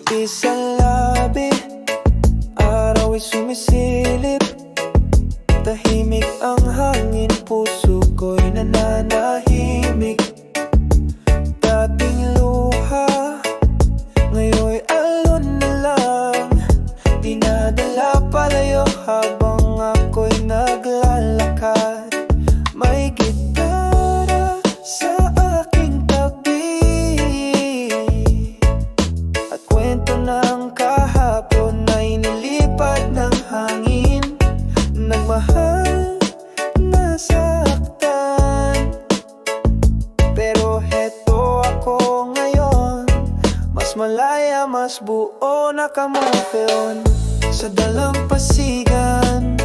ngiti sa labi, araw ay sumisilip. Tahimik ang hangin, puso ko'y nananahimik. Dating luha, ngayon'y alon na lang. Dinadala palayo habang ako'y naglalakad. May gitara sa aking tabi, at kwento ng kahapon ay nilipad ng hangin. Nagmahal, nasaktan, pero heto ako ngayon. Mas malaya, mas buo, naka-move on. Sa dalampasigan,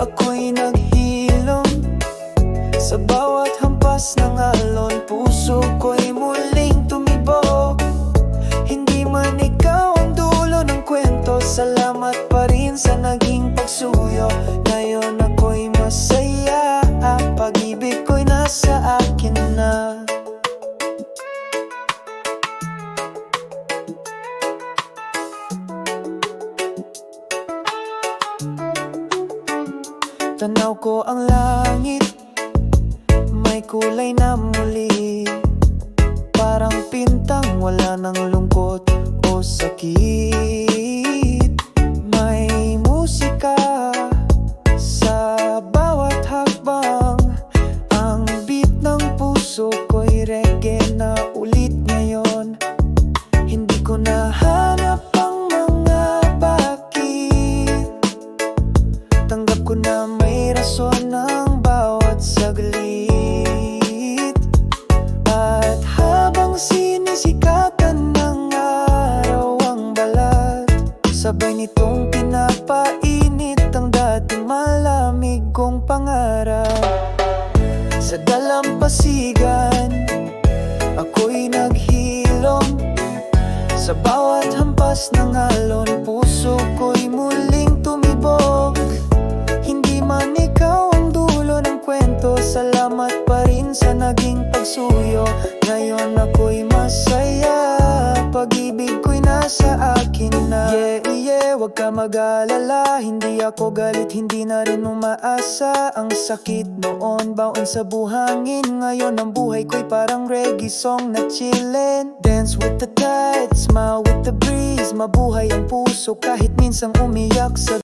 ako'y naghilom. Sa bawat hampas ng alon, puso ko'y muling tumibok. Hindi man ikaw ang dulo ng kwento, salamat pa rin sa naging pagsuyo. Ngayon ako'y masaya, pag-ibig ko'y nasa akin na. Tanaw ko ang langit, may kulay na muli. Parang pintang wala ng lungkot o sakit. May musika sa bawat hakbang. Ang beat ng puso ko'y reggae na ulit ngayon. Hindi ko nahanap ang mga bakit. Tanggap ko na may rason ng bawat saglit. At habang sinisikatan ng araw ang balat, sabay nitong pinapainit ang dating malamig kong pangarap. Sa dalampasigan, ako'y naghilom. Sa bawat hampas ng alon, puso ko'y muling tumibok. Hindi man ikaw ang dulo ng kwento, salamat pa rin sa naging pagsuyo. Ngayon ako'y masaya, pag-ibig ko'y nasa akin na. Wag ka mag-alala, hindi ako galit, hindi na rin umaasa. Ang sakit noon, baon sa buhangin. Ngayon ang buhay ko'y parang reggae song na chillin'. Dance with the tide, smile with the breeze. Mabuhay ang puso kahit minsang umiyak sa